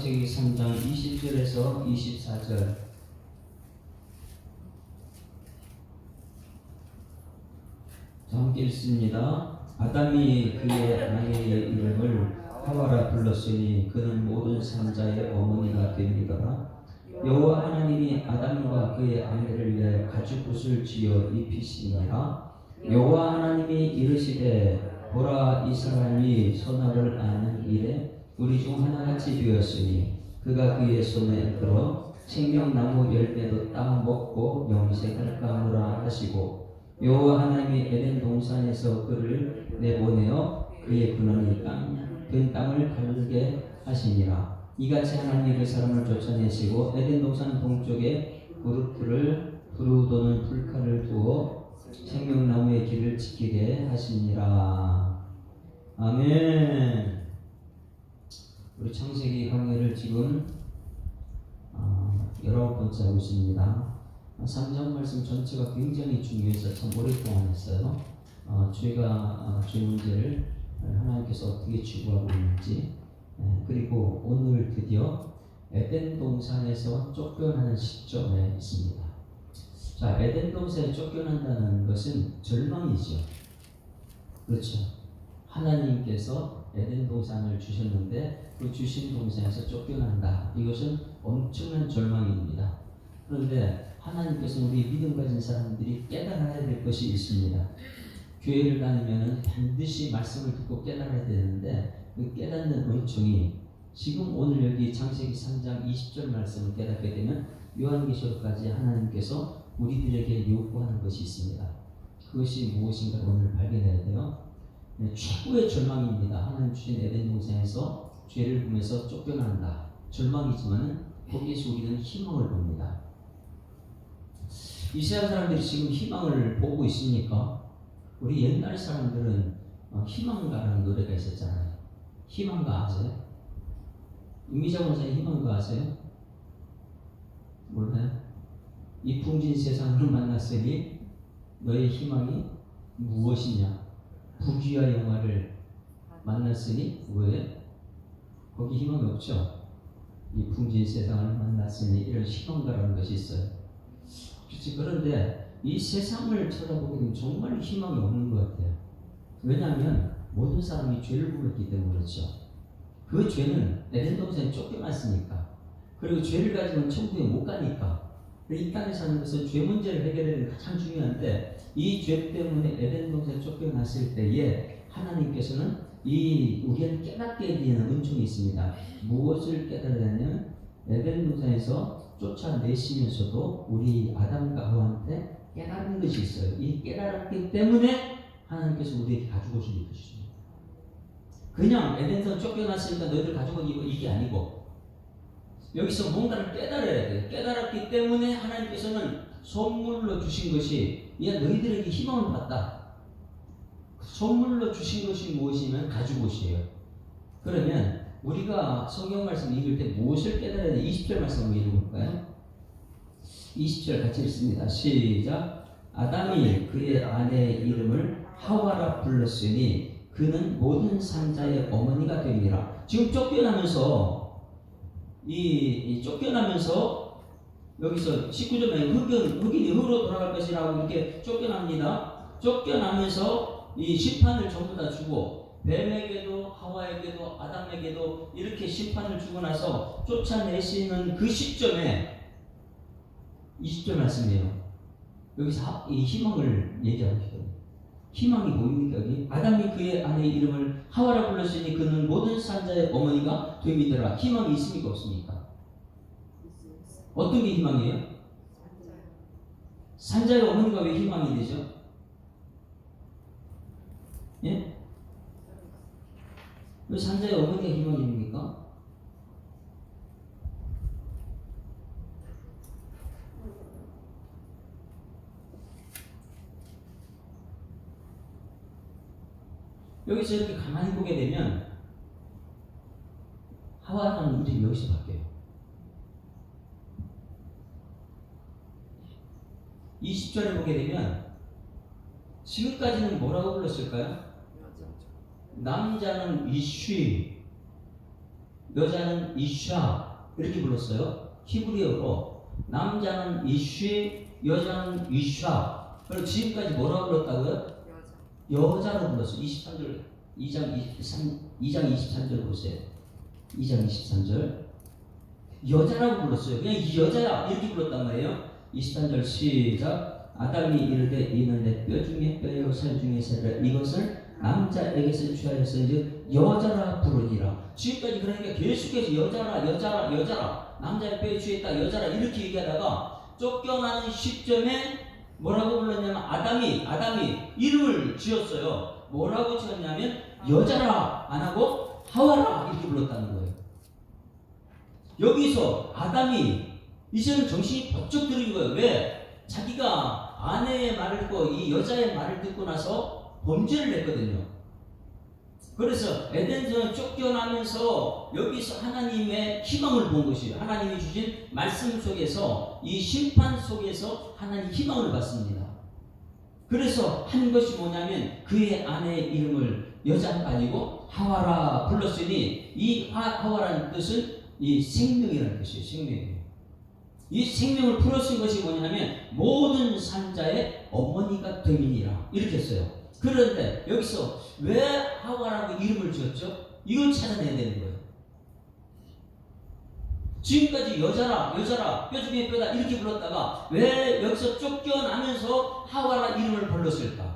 창세기 3장 20절에서 24절. 함께 읽습니다. 아담이 그의 아내의 이름을 하와라 불렀으니 그는 모든 산자의 어머니가 됩니다라. 여호와 하나님이 아담과 그의 아내를 위해 가죽옷을 지어 입히시니라. 여호와 하나님이 이르시되 보라, 이 사람이 선악을 아는 일에 우리 중 하나같이 되었으니 그가 그의 손에 들어 생명나무 열매도 따 먹고 영생을 까무라 하시고, 여호와 하나님이 에덴 동산에서 그를 내보내어 그의 근원이 된 땅을 가르게 하시니라. 이같이 하나님이 그 사람을 쫓아내시고 에덴 동산 동쪽에 무릎을 부르도는 풀칼을 두어 생명나무의 길을 지키게 하시니라. 아멘. 우리 창세기 강의를 지금 19번째 하고 있습니다. 3장 말씀 전체가 굉장히 중요해서 참 오랫동안 했어요. 죄 문제를 하나님께서 어떻게 추구하고 있는지, 그리고 오늘 드디어 에덴 동산에서 쫓겨나는 시점에 있습니다. 자, 에덴 동산에 쫓겨난다는 것은 절망이죠. 그렇죠. 하나님께서 에덴 동산을 주셨는데 그 주신 동산에서 쫓겨난다. 이것은 엄청난 절망입니다. 그런데 하나님께서는 우리 믿음 가진 사람들이 깨달아야 될 것이 있습니다. 교회를 다니면 반드시 말씀을 듣고 깨달아야 되는데 그 깨닫는 은총이 지금 오늘 여기 창세기 3장 20절 말씀을 깨닫게 되면 요한계시록까지 하나님께서 우리들에게 요구하는 것이 있습니다. 그것이 무엇인가 오늘 발견해야 돼요. 최고의 절망입니다. 하나님 주신 에덴 동산에서 죄를 보면서 쫓겨난다. 절망이지만 거기에서 우리는 희망을 봅니다. 이스라엘 사람들이 지금 희망을 보고 있습니까? 우리 옛날 사람들은 희망가라는 노래가 있었잖아요. 희망가 아세요? 임미자 원사님 희망가 아세요? 몰라요? 이 풍진 세상을 만났으니 너의 희망이 무엇이냐? 부귀와 영화를 만났으니 왜? 거기 희망이 없죠? 이 풍진 세상을 만났으니 이런 희망가라는 것이 있어요. 그런데 이 세상을 쳐다보게 되면 정말 희망이 없는 것 같아요. 왜냐하면 모든 사람이 죄를 범했기 때문에 그렇죠. 그 죄는 에덴 동산에 쫓겨났으니까, 그리고 죄를 가지면 천국에 못 가니까, 이 땅에 사는 것은 죄 문제를 해결하는 게 가장 중요한데, 이 죄 때문에 에덴 동산에 쫓겨났을 때에 하나님께서는 우리는 깨닫게 되는 은총이 있습니다. 무엇을 깨달으냐면 에덴 동산에서 쫓아내시면서도 우리 아담과 하와한테 깨달은 것이 있어요. 이 깨달았기 때문에 하나님께서 우리에게 가죽옷을 입히십니다. 그냥 에덴에서 쫓겨났으니까 너희들 가죽옷 입어, 이게 아니고 여기서 뭔가를 깨달아야 돼요. 깨달았기 때문에 하나님께서는 선물로 주신 것이, 야 너희들에게 희망을 받다. 선물로 주신 것이 무엇이면 가죽옷이에요. 그러면 우리가 성경 말씀 읽을 때 무엇을 깨달아야 돼? 20절 말씀 한번 읽어볼까요? 20절 같이 읽습니다. 시작. 아담이 그의 아내의 이름을 하와라 불렀으니 그는 모든 산자의 어머니가 됩니다. 지금 쫓겨나면서 쫓겨나면서 여기서 19절에 흑인이 흑으로 돌아갈 것이라고 이렇게 쫓겨납니다. 쫓겨나면서 이 심판을 전부 다 주고, 뱀에게도 하와에게도 아담에게도 이렇게 심판을 주고 나서 쫓아내시는 그 시점에 20절 말씀이에요. 여기서 이 희망을 얘기하고 있어요. 희망이 보입니까? 여기 아담이 그의 아내의 이름을 하와라 불렀으니 그는 모든 산자의 어머니가 됩니다라. 희망이 있습니까? 없습니까? 어떤 게 희망이에요? 산자의 어머니가 왜 희망이 되죠? 예? 왜 산자의 어머니가 희망입니까? 여기서 이렇게 가만히 보게 되면 하와라는 이름이 여기서 바뀌어요. 20절에 보게 되면 지금까지는 뭐라고 불렀을까요? 남자는 이쉬, 여자는 이샤 이렇게 불렀어요. 히브리어로 남자는 이쉬, 여자는 이샤. 그리고 지금까지 뭐라고 불렀다고요? 여자로 불렀어요. 23절 2장 23절 보세요. 2장 23절 여자라고 불렀어요. 그냥 이 여자야 이렇게 불렀단 말이에요. 23절 시작. 아담이 이르되 이는 내 뼈 중에 뼈요 살 중에 살이라 이것을 남자에게서 취하여서 이제 여자라 부르니라. 지금까지 그러니까 계속해서 여자라 남자의 뼈에 취했다 여자라 이렇게 얘기하다가 쫓겨나는 시점에 뭐라고 불렀냐면 아담이 이름을 지었어요. 뭐라고 지었냐면 여자라 안 하고 하와라 이렇게 불렀다는 거예요. 여기서 아담이 이제는 정신이 번쩍 들은 거예요. 왜? 자기가 아내의 말을 듣고 이 여자의 말을 듣고 나서 범죄를 했거든요. 그래서 에덴에서 쫓겨나면서 여기서 하나님의 희망을 본 것이에요. 하나님이 주신 말씀 속에서 이 심판 속에서 하나님 희망을 받습니다. 그래서 한 것이 뭐냐면 그의 아내의 이름을 여자가 아니고 하와라 불렀으니 이 하와라는 뜻은 이 생명이라는 뜻이에요. 생명이에요. 이 생명을 풀어쓴 것이 뭐냐면 모든 산자의 어머니가 됨이니라 이렇게 했어요. 그런데 여기서 왜 하와라고 이름을 지었죠? 이걸 찾아내야 되는 거예요. 지금까지 여자라 뼈 중에 뼈다 이렇게 불렀다가 왜 여기서 쫓겨나면서 하와라 이름을 불렀을까?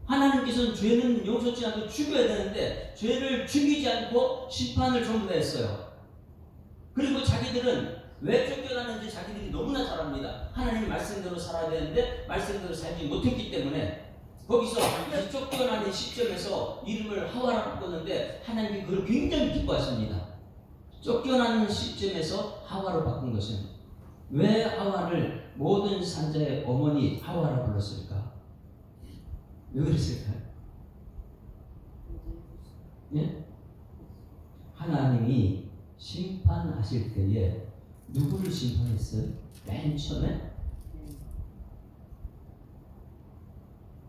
하나님께서는 죄는 용서치 않고 죽여야 되는데 죄를 죽이지 않고 심판을 전부 다 했어요. 그리고 자기들은 왜 쫓겨나는지 자기들이 너무나 잘 압니다. 하나님 말씀대로 살아야 되는데 말씀대로 살지 못했기 때문에 거기서 쫓겨나는 시점에서 이름을 하와라 바꿨는데 하나님이 그걸 굉장히 기뻐하십니다. 쫓겨나는 시점에서 하와로 바꾼 것은 왜 하와를 모든 산자의 어머니 하와라 불렀을까? 왜 그랬을까요? 예? 하나님이 심판하실 때에 누구를 심판했어요?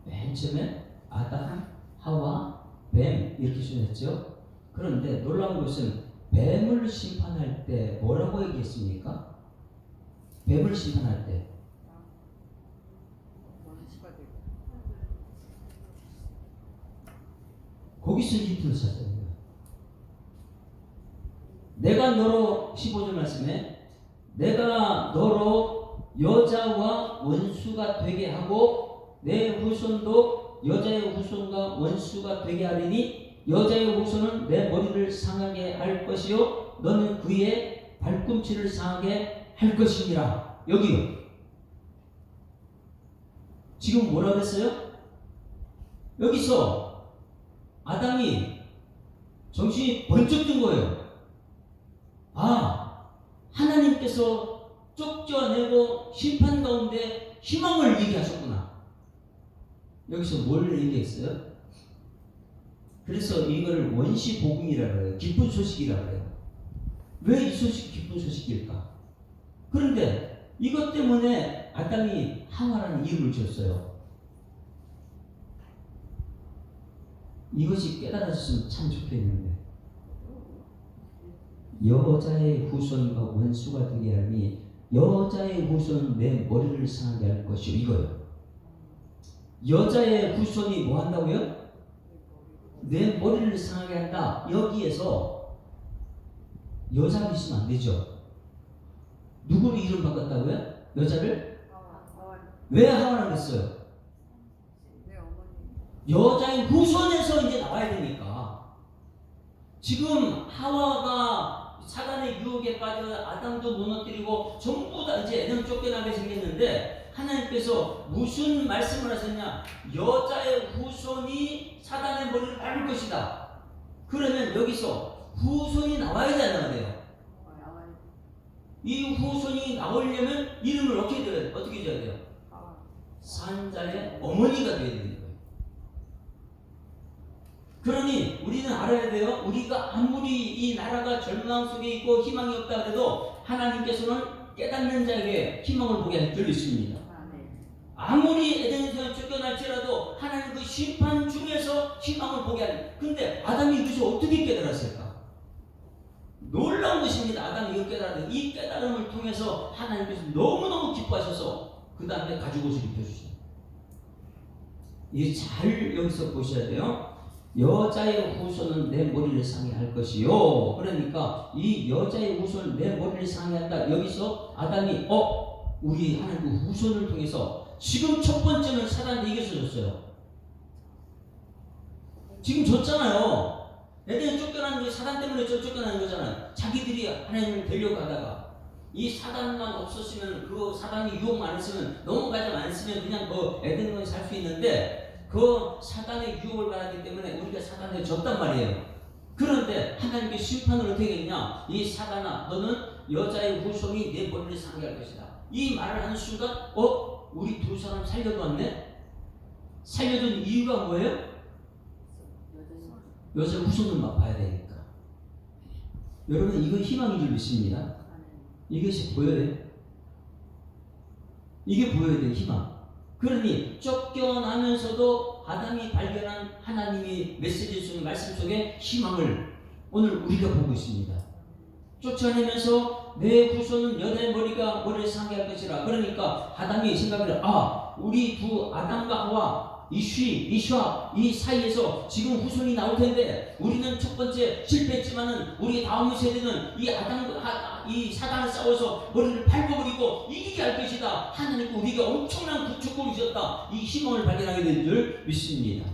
맨 처음에 아담, 하와, 뱀 이렇게 심했죠. 그런데 놀라운 것은 뱀을 심판할 때 뭐라고 얘기했습니까? 뱀을 심판할 때 거기서 힌트를 찾아야 돼요. 내가 너로 15절 말씀에 내가 너로 여자와 원수가 되게 하고 내 후손도 여자의 후손과 원수가 되게 하리니 여자의 후손은 내 머리를 상하게 할 것이요 너는 그의 발꿈치를 상하게 할 것이니라. 여기요. 지금 뭐라 그랬어요? 여기서 아담이 정신이 번쩍 든 거예요. 하나님께서 쫓겨내고 심판 가운데 희망을 얘기하셨구나. 여기서 뭘 얘기했어요? 그래서 이거를 원시복음이라고 해요. 기쁜 소식이라고 해요. 왜 이 소식이 기쁜 소식일까? 그런데 이것 때문에 아담이 하와라는 이름을 지었어요. 이것이 깨달았으면 참 좋겠는데 여자의 후손과 원수가 되게 하니 여자의 후손은 내 머리를 상하게 할 것이요 이거요. 여자의 후손이 뭐 한다고요? 내 머리를 상하게 한다. 여기에서 여자가 있으면 안 되죠. 누구를 이름 바꿨다고요? 여자를? 왜 하와라고 했어요? 여자의 후손에서 이제 나와야 되니까. 지금 하와가 사단의 유혹에 빠져 아담도 무너뜨리고 전부 다 이제 에덴 쫓겨나게 생겼는데 하나님께서 무슨 말씀을 하셨냐? 여자의 후손이 사단의 머리를 밟을 것이다. 그러면 여기서 후손이 나와야 되나야 돼요. 이 후손이 나오려면 이름을 어떻게 줘야 돼요? 산자의 어머니가 되어야 되는 거예요. 그러니 우리는 알아야 돼요. 우리가 아무리 이 나라가 절망 속에 있고 희망이 없다 그래도 하나님께서는 깨닫는 자에게 희망을 보게 해드리십니다. 아무리 에덴에서 쫓겨날지라도 하나님 그 심판 중에서 희망을 보게 하는. 근데 아담이 이것을 어떻게 깨달았을까? 놀라운 것입니다. 아담이 이걸 깨달았는데 이 깨달음을 통해서 하나님께서 너무너무 기뻐하셔서 그 다음에 가죽 옷을 입혀주십니다. 이게 잘 여기서 보셔야 돼요. 여자의 후손은 내 머리를 상해할 것이요. 그러니까 이 여자의 후손은 내 머리를 상해한다. 여기서 아담이 우리 하나님 그 후손을 통해서 지금 첫 번째는 사단한테 이겨줬어요. 지금 줬잖아요. 애들이 쫓겨나는 게 사단 때문에 쫓겨나는 거잖아요. 자기들이 하나님을 데려가다가 이 사단만 없었으면, 그 사단이 유혹 안 했으면, 넘어가지 않았으면 그냥 에덴에 살 수 있는데 그 사단의 유혹을 받았기 때문에 우리가 사단에 졌단 말이에요. 그런데 하나님께 심판을 어떻게 했냐? 이 사단아, 너는 여자의 후손이 내 머리를 상해할 것이다. 이 말을 하는 순간 우리 두 사람 살려두었네? 살려둔 이유가 뭐예요? 여자 후손을 봐야 되니까. 여러분, 이건 희망인 줄 믿습니다. 이것이 보여야 돼요. 이게 보여야 돼요. 희망. 그러니 쫓겨나면서도 아담이 발견한 하나님의 메시지 속에, 말씀 속에 희망을 오늘 우리가 보고 있습니다. 쫓아내면서 내 후손은 여자의 머리를 상해할 것이라. 그러니까 아담이 생각을 우리 두 아담과 하와 이슈와 이 사이에서 지금 후손이 나올 텐데 우리는 첫 번째 실패했지만은 우리 다음 세대는 이 아담과 이 사단을 싸워서 머리를 밟아버리고 이기게 할 것이다. 하나님께 우리가 엄청난 구축을 주셨다. 이 희망을 발견하게 된 줄 믿습니다.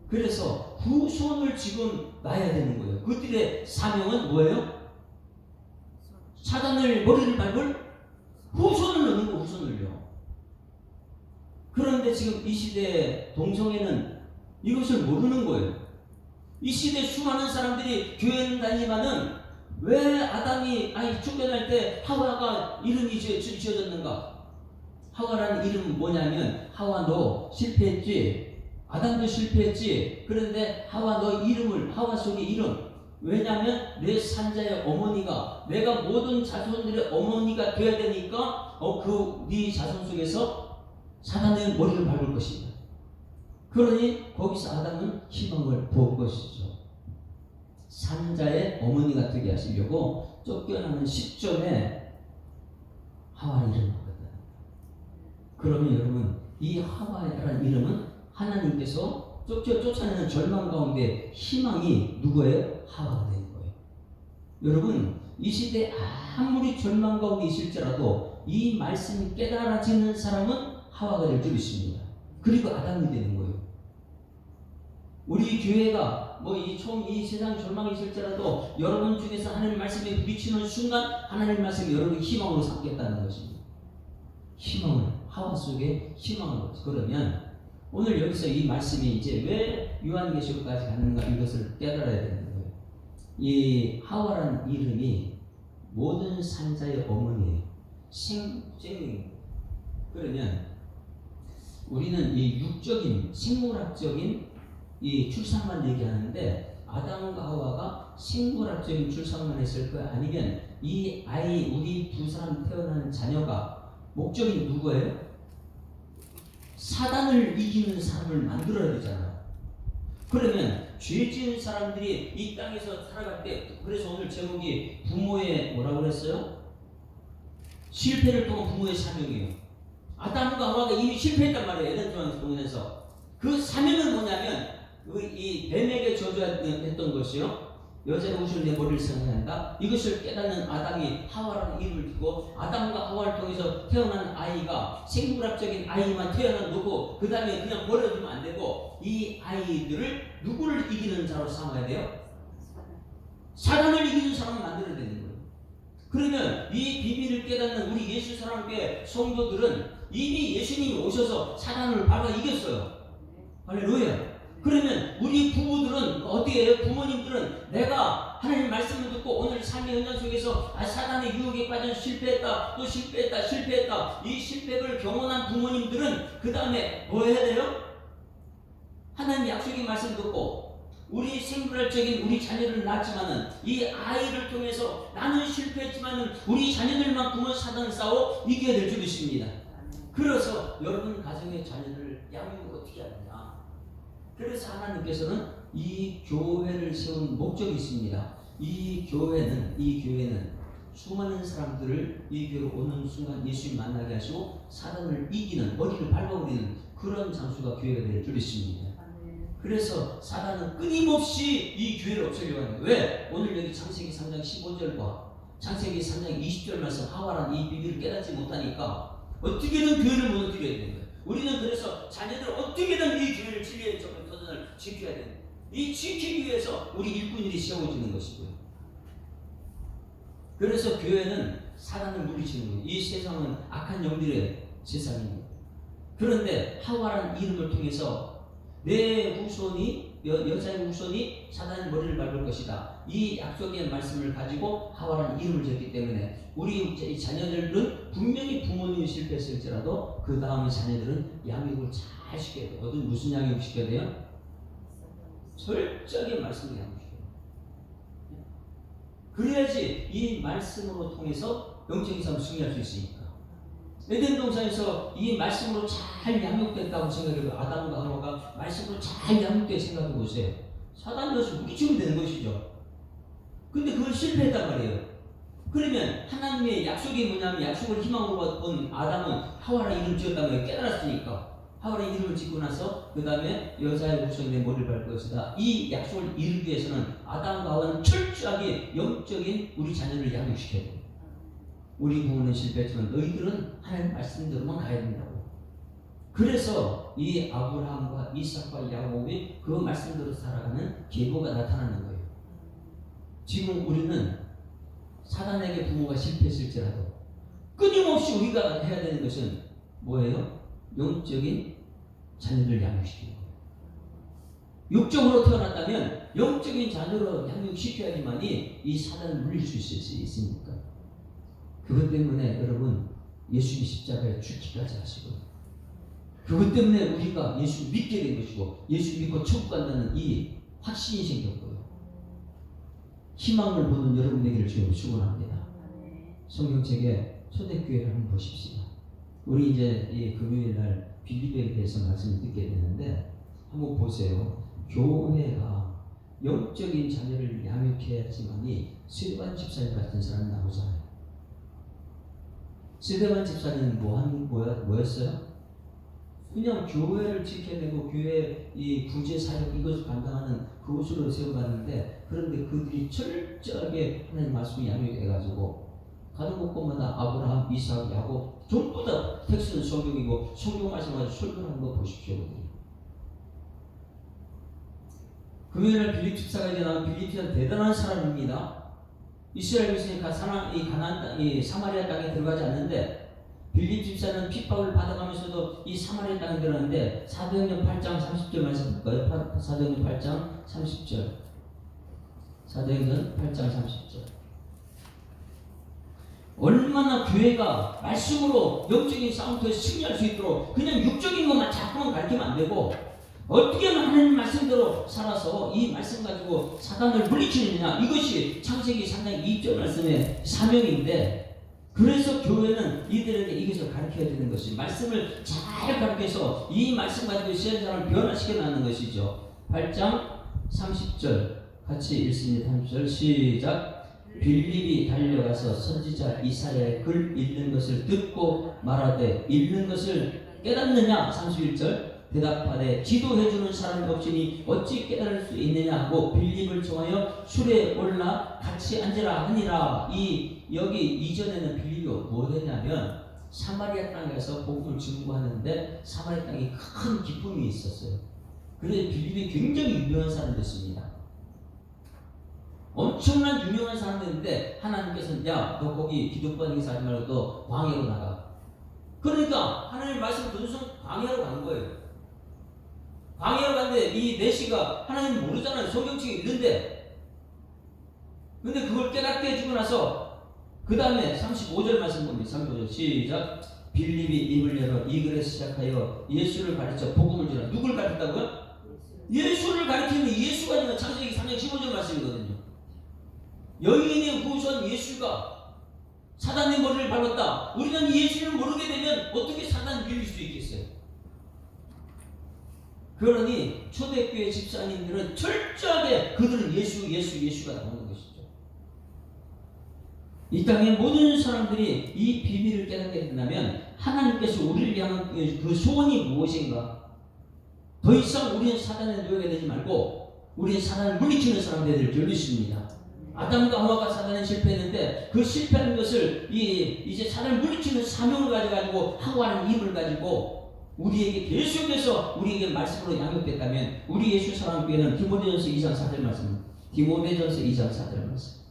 그래서 후손을 지금 낳아야 되는 거예요. 그들의 사명은 뭐예요? 사단을 머리를 밟을 후손을 넣는 거, 후손을요. 그런데 지금 이 시대 동성애는 이것을 모르는 거예요. 이 시대 수많은 사람들이 교회는 다니지만은 왜 아담이 쫓겨날 때 하와가 이름이 지어졌는가? 하와라는 이름은 뭐냐면, 하와 너 실패했지, 아담도 실패했지. 그런데 하와 너 이름을, 하와 속의 이름, 왜냐하면 내 산자의 어머니가, 내가 모든 자손들의 어머니가 되어야 되니까 네 자손 속에서 사단의 머리를 밟을 것입니다. 그러니 거기서 아담은 희망을 본 것이죠. 산자의 어머니가 되게 하시려고 쫓겨나는 시점에 하와를 일어났거든요. 그러면 여러분, 이 하와라는 이름은 하나님께서 쫓아내는 절망 가운데 희망이 누구예요? 하와가 된 거예요. 여러분, 이 시대에 아무리 절망 가운데 있을지라도 이 말씀이 깨달아지는 사람은 하와가 될 줄 믿습니다. 그리고 아담이 되는 거예요. 우리 교회가 이 세상 절망이 있을지라도 여러분 중에서 하나님 말씀에 부딪히는 순간 하나님 말씀이 여러분의 희망으로 삼겠다는 것입니다. 희망을, 하와 속에 희망을. 그러면 오늘 여기서 이 말씀이 이제 왜 요한계시록까지 가는가, 이것을 깨달아야 되는 거예요. 이 하와라는 이름이 모든 산자의 어머니예요. 생명이에요. 그러면 우리는 이 육적인, 생물학적인 이 출산만 얘기하는데, 아담과 하와가 생물학적인 출산만 했을까요? 아니면 이 아이, 우리 두 사람 태어나는 자녀가 목적이 누구예요? 사단을 이기는 사람을 만들어야 되잖아요. 그러면 죄 지은 사람들이 이 땅에서 살아갈 때, 그래서 오늘 제목이 부모의 뭐라고 그랬어요? 실패를 통한 부모의 사명이에요. 아담과 하와가 이미 실패했단 말이에요. 에덴 동산에서. 그 사명은 뭐냐면, 이 뱀에게 저주했던 것이요, 여자의 후손 내 머리를 상해한다. 이것을 깨닫는 아담이 하와라는 이름을 두고, 아담과 하와를 통해서 태어난 아이가 생물학적인 아이만 태어나놓고 그 다음에 그냥 버려두면 안 되고, 이 아이들을 누구를 이기는 자로 삼아야 돼요? 사단을 이기는 사람을 만들어야 되는 거예요. 그러면 이 비밀을 깨닫는 우리 예수 사랑교회 성도들은 이미 예수님이 오셔서 사단을 밟아 이겼어요. 할렐루야. 그러면 우리 부부들은 어떻게 해요? 부모님들은 내가 하나님 말씀을 듣고 오늘 삶의 현장 속에서 사단의 유혹에 빠져 실패했다, 또 실패했다. 이 실패를 경험한 부모님들은 그 다음에 뭐 해야 돼요? 하나님 약속의 말씀 듣고 우리 생물학적인 우리 자녀를 낳았지만은 이 아이를 통해서 나는 실패했지만은 우리 자녀들만큼은 사단을 싸워 이겨야 될 줄 믿습니다. 그래서 여러분 가정의 자녀를 양육을 어떻게 하느냐. 그래서 하나님께서는 이 교회를 세운 목적이 있습니다. 이 교회는 수많은 사람들을 이 교회로 오는 순간 예수님 만나게 하시고 사단을 이기는, 머리를 밟아버리는 그런 장소가 교회가 될 줄 믿습니다. 그래서 사단은 끊임없이 이 교회를 없애려고 하는 거예요. 왜? 오늘 여기 창세기 3장 15절과 창세기 3장 20절 말씀 하와란 이 비밀을 깨닫지 못하니까 어떻게든 교회를 무너뜨려야 되는 거예요. 우리는 그래서 자녀들 어떻게든 이 교회를 진리의 터전을 지켜야 되는 거예요. 이 지키기 위해서 우리 일꾼들이 세워지는 것이고요. 그래서 교회는 사단을 물리치는 거예요. 이 세상은 악한 영들의 세상입니다. 그런데 하와라는 이름을 통해서 내 후손이 여자의 후손이 사단의 머리를 밟을 것이다. 이 약속의 말씀을 가지고 하와라는 이름을 지었기 때문에 우리 자녀들은 분명히 부모님이 실패했을지라도 그 다음에 자녀들은 양육을 잘 시켜야 돼요. 무슨 양육 시켜야 돼요? 철저하게 말씀을 양육시켜야 돼요. 그래야지 이 말씀으로 통해서 영적인 삶을 승리할 수 있으니까. 에덴 동산에서 이 말씀으로 잘 양육됐다고 생각해요. 아담과 하와가 말씀으로 잘 양육된 생각해 보세요. 사단이 와서 무기치면 되는 것이죠. 근데 그걸 실패했단 말이에요. 그러면 하나님의 약속이 뭐냐면 약속을 희망으로 본 아담은 하와라 이름 지었단 말이에요. 깨달았으니까. 하와라 이름을 짓고 나서 그 다음에 여자의 후손이 내 머리를 밟을 것이다. 이 약속을 이루기 위해서는 아담과 하와는 철저하게 영적인 우리 자녀를 양육시켜야 돼요. 우리 부모는 실패했지만 너희들은 하나님 말씀대로만 가야 된다고. 그래서 이 아브라함과 이삭과 야곱이 그 말씀대로 살아가는 계보가 나타나는 거예요. 지금 우리는 사단에게 부모가 실패했을지라도 끊임없이 우리가 해야 되는 것은 뭐예요? 영적인 자녀를 양육시키는 거예요. 육적으로 태어났다면 영적인 자녀로 양육시켜야지만이 이 사단을 물릴 수 있으니까. 그것 때문에 여러분 예수님 십자가에 죽기까지 하시고 그것 때문에 우리가 예수 믿게 된 것이고 예수 믿고 천국 간다는 이 확신이 생겼고요. 희망을 보는 여러분에게를 주여 축원합니다. 성경책에 초대교회를 한번 보십시다. 우리 이제 이 금요일날 빌립보에 대해서 말씀을 듣게 되는데 한번 보세요. 교회가 영적인 자녀를 양육해야지만이 스데반 집사님 같은 사람이 나오잖아요. 스데반 집사님은 뭐였어요? 그냥 교회를 지켜내고 교회 이 구제 사역 이것을 감당하는 그곳으로 세워갔는데 그런데 그들이 철저하게 하나님 말씀을 양육해가지고 가는 곳곳마다 아브라함, 이삭, 야곱 전부 다 텍스트는 성경이고 성경 말씀 가지고 설교하는 거 보십시오. 금요일날 빌립 집사가 이제 나온 빌립 집사는 대단한 사람입니다. 이스라엘 백성이 이 사마리아 땅에 들어가지 않는데 빌립 집사는 핍박을 받아가면서도 이 사마리아 땅에 들어갔는데 사도행전 8장 30절 말씀 볼까요? 사도행전 8장 30절. 사도행전 8장 30절. 얼마나 교회가 말씀으로 영적인 싸움터에 승리할 수 있도록 그냥 육적인 것만 자꾸만 가르치면 안 되고 어떻게 하면 하나님 말씀대로 살아서 이 말씀 가지고 사단을 물리치느냐, 이것이 창세기 3장 2절 말씀의 사명인데 그래서 교회는 이들에게 이것을 가르쳐야 되는 것이 말씀을 잘 가르쳐서 이 말씀 가지고 이스라엘 사람을 변화시켜 나가는 것이죠. 8장 30절 같이 읽습니다. 30절 시작. 빌립이 달려가서 선지자 이사야의 글 읽는 것을 듣고 말하되 읽는 것을 깨닫느냐. 31절 대답하되 지도해주는 사람이 없으니 어찌 깨달을 수 있느냐 하고 빌립을 정하여 술에 올라 같이 앉으라 하니라. 여기 이전에는 빌립이 뭐 했냐면 사마리아 땅에서 복음을 증거하는데 사마리아 땅에 큰 기쁨이 있었어요. 그래서 빌립이 굉장히 유명한 사람이 됐습니다. 엄청난 유명한 사람들인데 하나님께서는 야, 너 거기 기독교 행사 하지 말고 너 광야로 나가. 그러니까 하나님 말씀을 듣는 순간 광야로 간 거예요. 광야로 갔는데 이 내시가 하나님 모르잖아요. 성경책에 있는데. 근데 그걸 깨닫게 해주고 나서 그 다음에 35절 말씀 봅니다. 35절 시작. 빌립이 입을 열어 이 글에 시작하여 예수를 가르쳐 복음을 주라. 누굴 가르쳤다고요? 예수를 가르치는 예수가 아니라 창세기 3장 15절 말씀이거든요. 여인의 후손 예수가 사단의 머리를 밟았다. 우리는 예수를 모르게 되면 어떻게 사단을 이길 수 있겠어요? 그러니 초대교회 집사님들은 철저하게 그들은 예수가 나오는 것이죠. 이 땅의 모든 사람들이 이 비밀을 깨닫게 된다면 하나님께서 우리를 향한 그 소원이 무엇인가? 더 이상 우리는 사단의 노예가 되지 말고 우리는 사단을 물리치는 사람들이 될 줄 믿습니다. 아담과 하와가 사단에 실패했는데 그 실패하는 것을 이제 사단을 물리치는 사명을 가져가지고 하와는 힘을 가지고 우리에게 계속해서 우리에게 말씀으로 양육됐다면 우리 예수 사랑교회는 디모데전서 2장 4절 말씀, 디모데전서 2장 4절 말씀,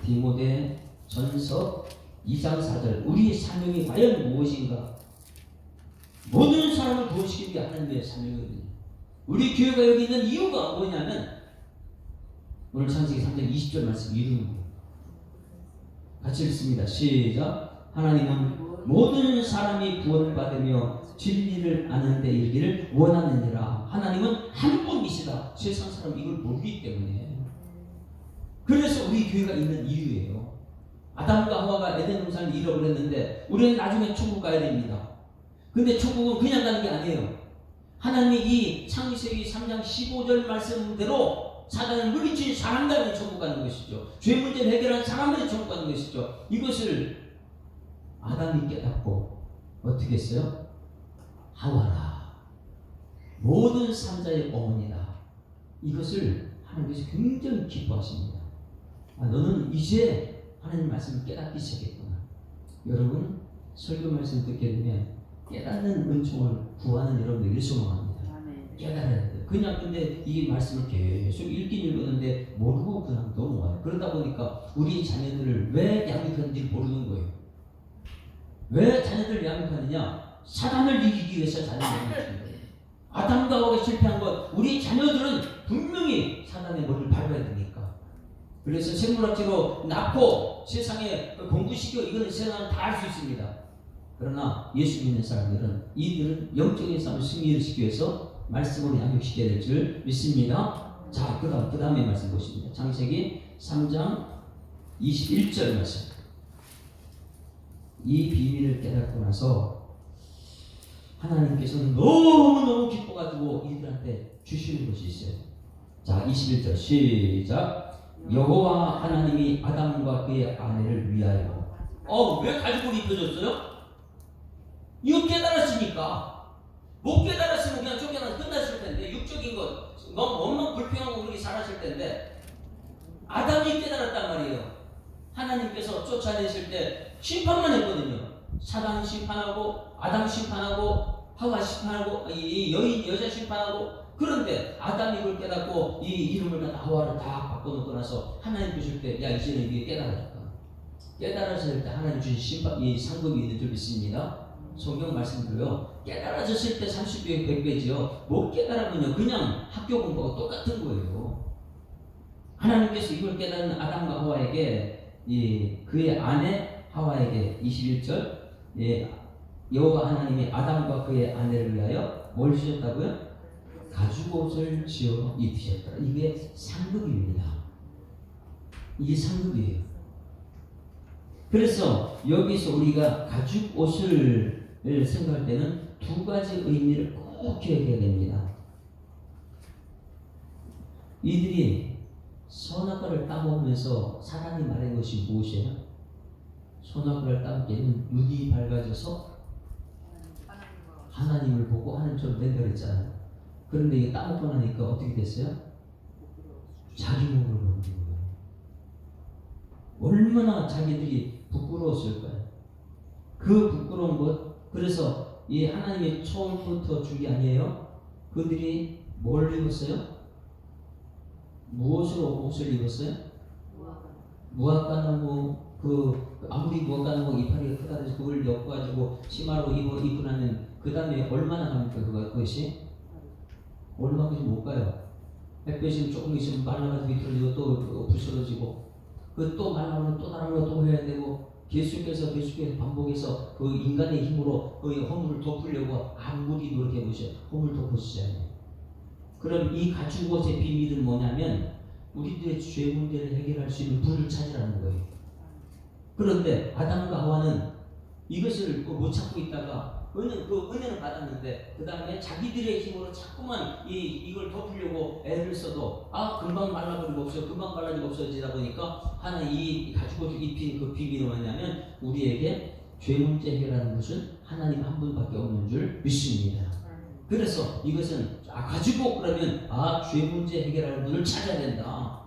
디모데전서 2장 4절 우리의 사명이 과연 무엇인가? 모든 사람을 구원시키는 게 하나님의 사명이거든요. 우리 교회가 여기 있는 이유가 뭐냐면 오늘 창세기 3장 20절 말씀 이루는 거예요. 같이 읽습니다. 시작. 하나님은 모든 사람이 구원을 받으며 진리를 아는 데 이르기를 원하느니라. 하나님은 한 분이시다. 세상 사람 이걸 모르기 때문에. 그래서 우리 교회가 있는 이유예요. 아담과 하와가 에덴 동산을 잃어버렸는데 우리는 나중에 천국 가야 됩니다. 근데 천국은 그냥 가는 게 아니에요. 하나님이 이 창세기 3장 15절 말씀대로 사단을 물리친 사람들이 천국 가는 것이죠. 죄 문제를 해결한 사람들이 천국 가는 것이죠. 이것을 아담이 깨닫고 어떻게 했어요? 하와라. 모든 산자의 어머니다. 이것을 하나님께서 굉장히 기뻐하십니다. 너는 이제 하나님 말씀을 깨닫기 시작했구나. 여러분 설교 말씀 듣게 되면 깨닫는 은총을 구하는 여러분들이 소망합니다. 깨달아야 돼요. 그냥 근데 이 말씀을 계속 읽긴 읽었는데 모르고 그냥 넘어와요. 그러다 보니까 우리 자녀들을 왜 양육하는지 모르는 거예요. 왜 자녀들을 양육하느냐? 사단을 이기기 위해서 자녀를 양육하는 거예요. 아담과 하와가 실패한 것, 우리 자녀들은 분명히 사단의 머리를 밟아야 되니까. 그래서 생물학적으로 낳고 세상에 공부시켜 이거는 세상은 다 할 수 있습니다. 그러나 예수 믿는 사람들은 이들은 영적인 삶을 승리를 시키기 위해서 말씀으로 양육시켜야 될 줄 믿습니다. 자, 그 다음에 말씀 보십니다. 창세기 3장 21절 말씀. 이 비밀을 깨닫고 나서 하나님께서는 너무너무 기뻐가지고 이들한테 주시는 것이 있어요. 자, 21절 시작. 여호와 하나님이 아담과 그의 아내를 위하여 왜 가죽을 입혀줬어요? 이거 깨달았으니까. 못 깨달았으면 그냥 쫓겨나서 끝났을 텐데, 육적인 것 너무 불평하고 그렇게 살았을 텐데, 아담이 깨달았단 말이에요. 하나님께서 쫓아내실 때 심판만 했거든요. 사단 심판하고 아담 심판하고 하와 심판하고 이 여자 심판하고. 그런데 아담이 이걸 깨닫고 이 이름을 갖다 하와를 다 바꿔놓고 나서 하나님 주실 때 야 이제는 이게 깨달아졌다. 깨달아졌을 때 하나님 주신 심판 이 상급이 있는 줄 믿습니다. 성경 말씀도요. 깨달아졌을 때 30배 100배지요. 못 깨달으면요 그냥 학교 공부하고 똑같은 거예요. 하나님께서 이걸 깨닫는 아담과 하와에게 그의 아내 하와에게 21절 여호와 하나님이 아담과 그의 아내를 위하여 뭘 주셨다고요? 가죽옷을 지어 입히셨다. 이게 상급입니다. 이게 상급이에요. 그래서 여기서 우리가 가죽옷을 생각할 때는 두 가지 의미를 꼭 기억해야 됩니다. 이들이 선악과를 따먹으면서 사단이 말한 것이 무엇이에요? 선악과를 따먹기에는 눈이 밝아져서 하나님을 보고 하나님처럼 된다 그랬잖아요. 그런데 이게 따먹고 나니까 어떻게 됐어요? 자기 몸을 보는 거예요. 얼마나 자기들이 부끄러웠을 거예요. 그 부끄러운 것, 그래서 이 하나님이 처음부터 준 게 아니에요. 그들이 뭘 입었어요? 무엇으로 옷을 입었어요? 무화과나무 아무리 무화과나무 이파리가 크다 해서 그걸 엮어가지고 치마로 입고 나면 그 다음에 얼마나 갑니까 그것이? 얼마까지 못 가요. 햇볕이 조금 있으면 말라가지고 비틀어지고 또 부스러지고 또 말라오면 또 다른 거 또 해야 되고 계속해서 반복해서 그 인간의 힘으로 그 허물을 덮으려고 아무리 노력해보셔 허물 덮으시잖아요. 그럼 이 가죽옷의 비밀은 뭐냐면 우리들의 죄 문제를 해결할 수 있는 불을 찾으라는 거예요. 그런데 아담과 하와는 이것을 못 찾고 있다가 은혜는 받았는데 그 다음에 자기들의 힘으로 자꾸만 이걸 덮으려고 애를 써도 금방 말라버리고 금방 말라지고 없어지다 보니까 하나님 이 가지고 입힌 그 비밀은 뭐냐면 우리에게 죄 문제 해결하는 것은 하나님 한 분밖에 없는 줄 믿습니다. 그래서 이것은 가지고 그러면 죄 문제 해결하는 분을 찾아야 된다.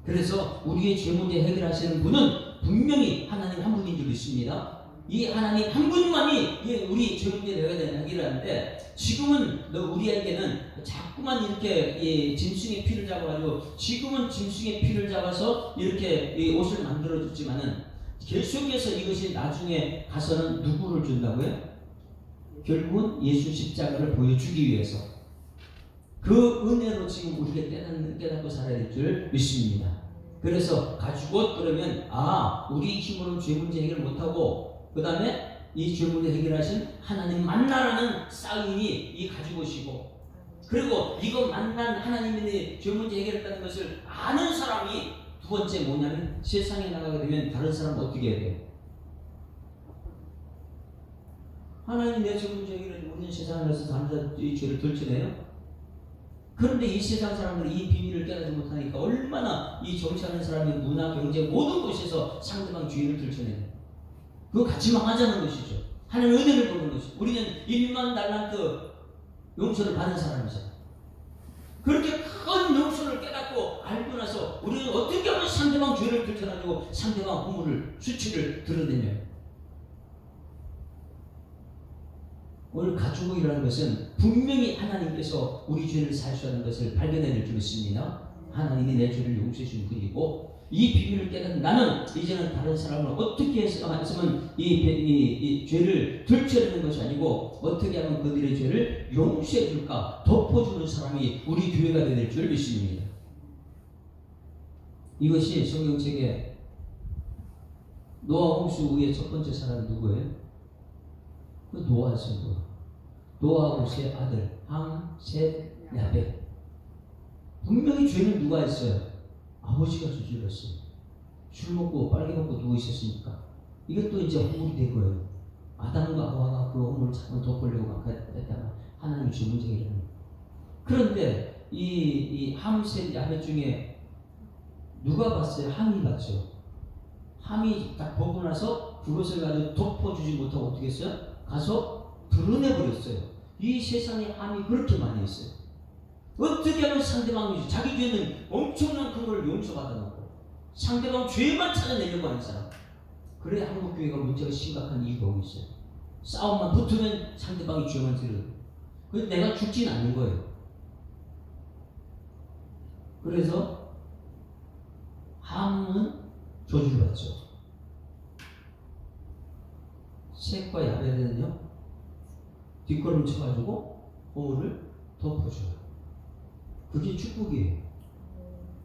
그래서 우리의 죄 문제 해결하시는 분은 분명히 하나님 한 분인 줄 믿습니다. 이 하나님 한 분만이 우리 죄 문제를 해결하는데 지금은 우리에게는 자꾸만 이렇게 짐승의 피를 잡아가지고 지금은 짐승의 피를 잡아서 이렇게 옷을 만들어줬지만은 계속해서 이것이 나중에 가서는 누구를 준다고요? 결국은 예수 십자가를 보여주기 위해서 그 은혜로 지금 우리가 깨닫고 살아야 될 줄 믿습니다. 그래서 가지고 그러면 우리 힘으로는 죄 문제 해결 못하고 그 다음에 이 죄 문제 해결하신 하나님 만나라는 싸움이 이 가지고시고 그리고 이거 만난 하나님이 죄 문제 해결했다는 것을 아는 사람이 두 번째 뭐냐면 세상에 나가게 되면 다른 사람 어떻게 해야 돼요? 하나님 내 죄 문제 해결을 우리는 세상에 나서 남자 이 죄를 들추네요. 그런데 이 세상 사람들이 이 비밀을 깨닫지 못하니까 얼마나 이 정치하는 사람이 문화, 경제 모든 곳에서 상대방 죄를 들춰내요. 그거 같이 망하자는 것이죠. 하나님 은혜를 보는 것이죠. 우리는 1만 달란트 용서를 받은 사람이잖아요. 그렇게 큰 용서를 깨닫고 알고 나서 우리는 어떻게 하면 상대방 죄를 들춰가지고 상대방 허물을 수치를 드러내냐. 오늘 가축이라는 것은 분명히 하나님께서 우리 죄를 사하시는 것을 발견해낼 줄 믿습니다. 하나님이 내 죄를 용서해 주신 분이고 이 비밀을 깨닫는 나는 이제는 다른 사람을 어떻게 했으면 이 죄를 들춰내는 것이 아니고 어떻게 하면 그들의 죄를 용서해 줄까 덮어주는 사람이 우리 교회가 될 줄 믿습니다. 이것이 성경책에 노아 홍수 후의 첫 번째 사람이 누구예요? 그 노아였어요. 노아 홍수의 아들 함, 셋, 야벳. 분명히 죄는 누가 했어요? 아버지가 저질렀어요. 술 먹고 빨개 먹고 누워 있었으니까 이것도 이제 허물이 된 거예요. 아담과 하와가 그 허물을 자꾸 덮으려고 했다가 하나님이 죄 문제를 하는. 그런데 이 함, 셋, 야벳 중에 누가 봤어요? 함이 봤죠. 함이 딱 보고 나서 그것을 가지고 덮어주지 못하고 어떻게 했어요? 가서 드러내버렸어요. 이 세상에 함이 그렇게 많이 있어요. 어떻게 하면 상대방이 자기 죄는 엄청난 큰 걸 용서받아놓고 상대방 죄만 찾아내려고 하는 사람. 그래 한국교회가 문제가 심각한 이유가 있어요. 싸움만 붙으면 상대방이 죄만 지르고 그래서 내가 죽진 않는 거예요. 그래서 함은 저주를 받죠. 셋과 야벳은요 뒷걸음 쳐가지고 허물을 덮어줘요. 그게 축복이에요.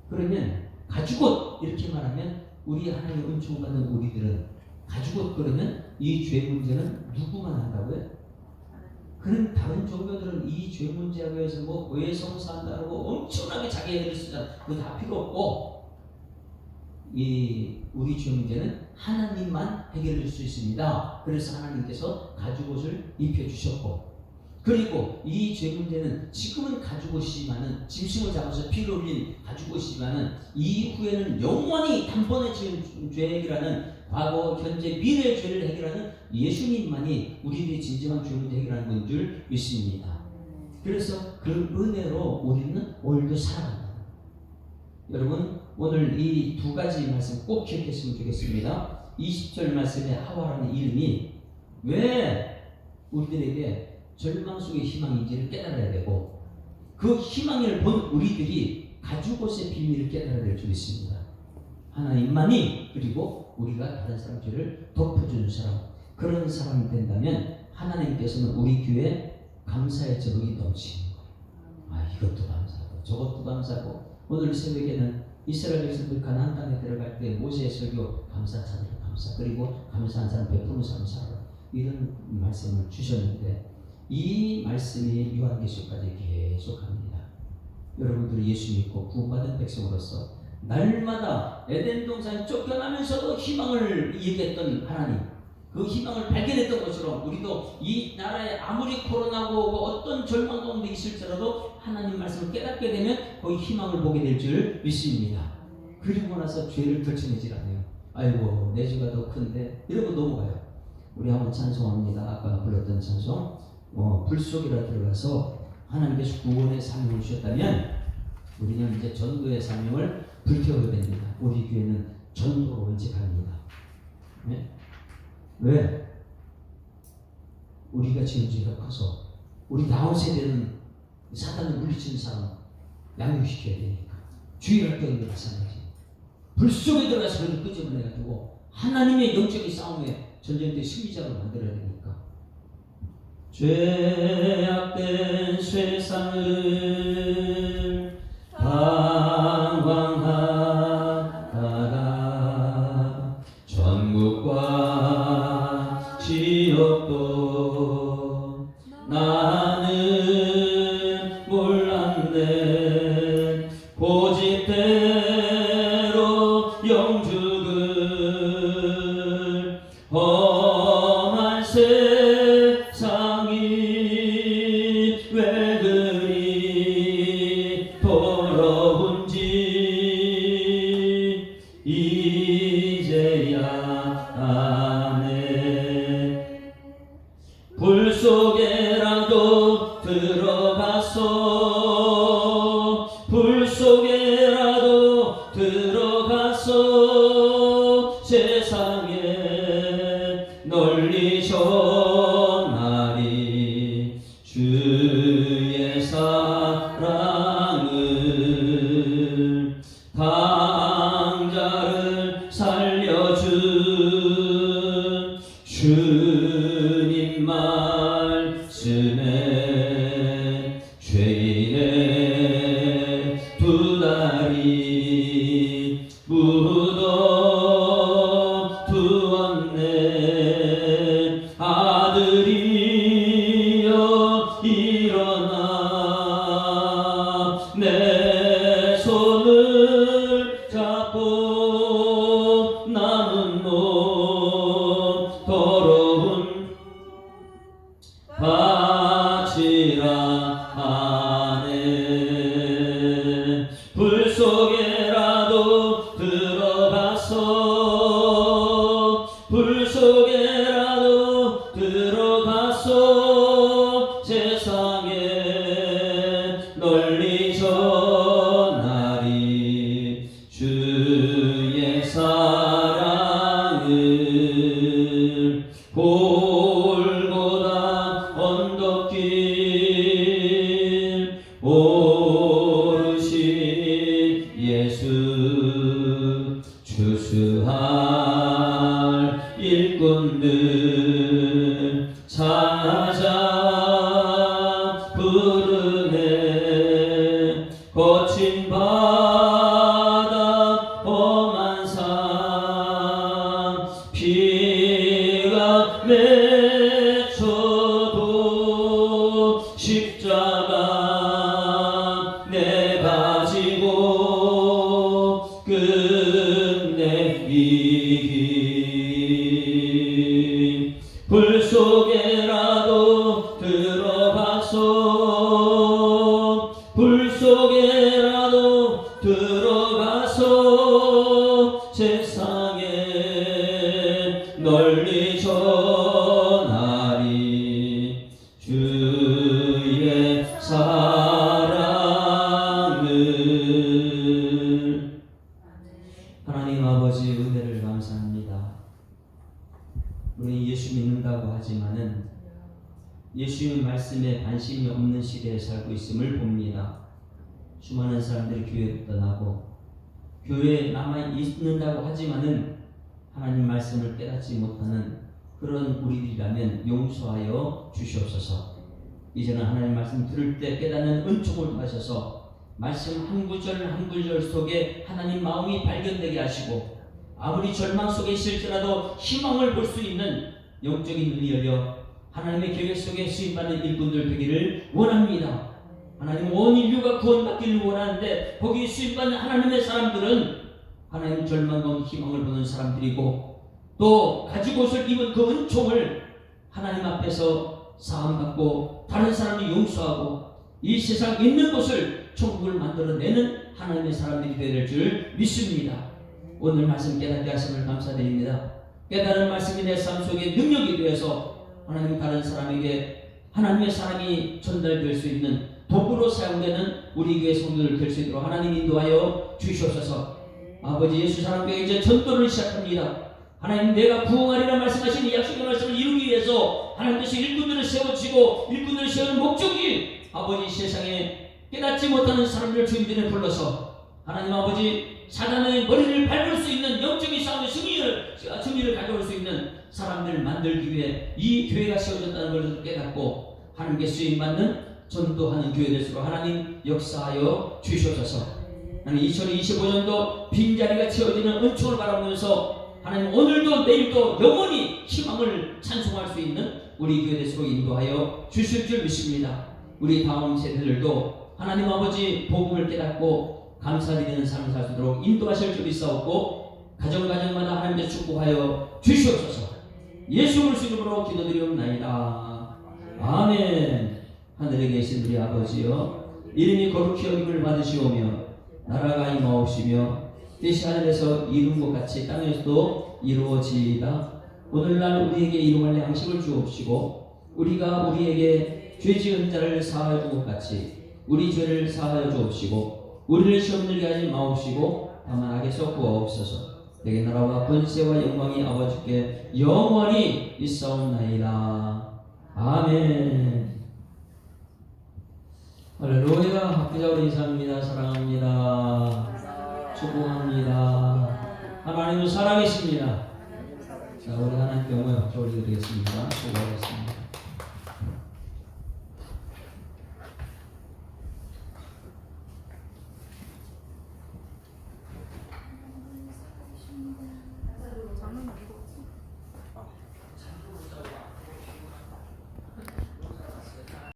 그러면 가죽옷 이렇게 말하면 우리 하나님 은총 받는 우리들은 가죽옷 그러면 이 죄 문제는 누구만 한다고요? 그럼 다른 종교들은 이 죄 문제하고 해서 왜 성사한다고 엄청나게 자기 애를 쓰잖아. 그거 다 필요 없고 우리 죄 문제는 하나님만 해결해 줄 수 있습니다. 그래서 하나님께서 가죽옷을 입혀주셨고 그리고 이 죄 문제는 지금은 가죽옷이지만은 짐승을 잡아서 피를 흘린 가죽옷이지만은 이후에는 영원히 단번에 지은 죄 해결하는 과거, 현재, 미래의 죄를 해결하는 예수님만이 우리들의 진정한 죄 문제 해결하는 건 줄 믿습니다. 그래서 그 은혜로 우리는 오늘도 살아간다. 여러분 오늘 이 두 가지 말씀 꼭 기억했으면 좋겠습니다. 20절 말씀에 하와라는 이름이 왜 우리들에게 절망 속의 희망인지를 깨달아야 되고 그 희망을 본 우리들이 가죽옷의 비밀을 깨달아야 될 줄 있습니다. 하나님만이 그리고 우리가 다른 사람 죄를 덮어주는 사람 그런 사람이 된다면 하나님께서는 우리 교회에 감사의 저벅이 넘치는 거예요. 이것도 감사하고 저것도 감사하고 오늘 새벽에는 이스라엘 백성들 가나안 땅에 들어갈 때 모세의 설교 감사하자들 감사 그리고 감사한 사람 베푸는 사람 사랑 이런 말씀을 주셨는데 이 말씀이 요한계시록까지 계속합니다. 여러분들이 예수 믿고 구원받은 백성으로서 날마다 에덴 동산에 쫓겨나면서도 희망을 얘기했던 하나님, 그 희망을 발견했던 것처럼 우리도 이 나라에 아무리 코로나고 오고 어떤 절망 가운데 있을지라도 하나님 말씀을 깨닫게 되면 거기 희망을 보게 될 줄 믿습니다. 그리고 나서 죄를 덜쳐내질 않아요. 아이고 내 죄가 더 큰데 이러고 넘어가요. 우리 한번 찬송합니다. 아까 불렀던 찬송 불 속이라 들어가서 하나님께서 구원의 사명을 주셨다면 우리는 이제 전도의 사명을 불태워야 됩니다. 우리 교회는 전도로 원칙합니다. 네? 왜? 우리가 지은 죄가 커서 우리 다음 세대는 사단을 물리치는 사람 양육시켜야 되니까 주의할 때 있는 마찬가지. 불 속에 들어가서 그를 끄집어내가지고 하나님의 영적인 싸움에 전쟁 때 승리자로 만들어야 되니까. 죄악된 세상을 방황하다가 천국과 지옥도 나는 몰랐네. 고집대로 영죽을 험한 세상이 왜 그리 더러운지 이제야 아네. 불 속에라도 들어가서 불 속에라도 들어가서 세상에 널리 전하리 주의 사랑을. 당자를 살려준 주님 말씀에 죄인의 두 다리 묻어 두었네. 아들이여 일어나 내 손을 잡고 남은 몸 더러운 바치라 하네. 불 속에라도 들어가서 불 속에라도 들어가서 세상에 널리 전하리 주의 사랑을. 골고다 언덕길 오르신 예수 추수할 일꾼들 찾아 부르네. 거친 바다 험한 산 피가 맺혀도 십자가 내가 지고 끝내 이기. 불 속에라도 들어가서 불 속에라도 들어가서 세상에 널리 전하리 주의 사랑을. 하나님 아버지 은혜를 감사합니다. 우리 예수 믿는다고 하지만은 예수의 말씀에 관심이 없는 시대에 살고 있음을 봅니다. 수많은 사람들이 교회를 떠나고 교회에 남아있는다고 하지만은 하나님 말씀을 깨닫지 못하는 그런 우리들이라면 용서하여 주시옵소서. 이제는 하나님 말씀 들을 때 깨닫는 은총을 더하셔서 말씀 한 구절 한 구절 속에 하나님 마음이 발견되게 하시고 아무리 절망 속에 있을지라도 희망을 볼 수 있는 영적인 눈이 열려 하나님의 계획 속에 쓰임받는 일꾼들 되기를 원합니다. 하나님 온 인류가 구원받기를 원하는데 거기에 수입받는 하나님의 사람들은 하나님 절망과 희망을 보는 사람들이고 또 가죽옷을 입은 그 은총을 하나님 앞에서 사함받고 다른 사람이 용서하고 이 세상 있는 곳을 천국을 만들어내는 하나님의 사람들이 되는 줄 믿습니다. 오늘 말씀 깨닫게 하심을 감사드립니다. 깨달은 말씀이 내 삶 속에 능력이 되어서 하나님 다른 사람에게 하나님의 사랑이 전달될 수 있는 도구로 사용되는 우리 교회 성도들 될 수 있도록 하나님 인도하여 주시옵소서. 아버지 예수 사랑교회 이제 전도를 시작합니다. 하나님 내가 부흥하리라 말씀하신 이 약속의 말씀을 이루기 위해서 하나님께서 일꾼들을 세워주시고 일꾼들을 세우는 목적이 아버지 세상에 깨닫지 못하는 사람들을 주님들에 불러서 하나님 아버지 사단의 머리를 밟을 수 있는 영적인 싸움의 승리를 가져올 수 있는 사람들을 만들기 위해 이 교회가 세워졌다는 것을 깨닫고 하나님께 쓰임받는 전도하는 교회 될수록 하나님 역사하여 주시옵소서. 하나님 2025년도 빈자리가 채워지는 은총을 바라보면서 하나님 오늘도 내일도 영원히 희망을 찬송할 수 있는 우리 교회 될수록 인도하여 주실 줄 믿습니다. 우리 다음 세대들도 하나님 아버지 복음을 깨닫고 감사드리는 삶을 살 수 있도록 인도하실 줄 믿사옵고 가정마다 하나님께 축복하여 주시옵소서. 예수 그리스도로 기도드리옵나이다. 아멘. 하늘에 계신 우리 아버지여 이름이 거룩히 여김을 받으시오며 나라가 임하옵시며 뜻이 하늘에서 이룬 것 같이 땅에서도 이루어지이다. 오늘날 우리에게 일용할 양식을 주옵시고 우리가 우리에게 죄 지은 자를 사하여 준 것 같이 우리 죄를 사하여 주옵시고 우리를 시험 들게 하지 마옵시고 다만 악에서 구하옵소서. 내게 나라와 권세와 영광이 아버지께 영원히 있사옵나이다. 아멘. 할렐루야. 학교자로 인사합니다. 사랑합니다. 축복합니다. 하나님은 살아계십니다. 자, 우리 하나님께 영광 박수 올려드리겠습니다. 수고하셨습니다.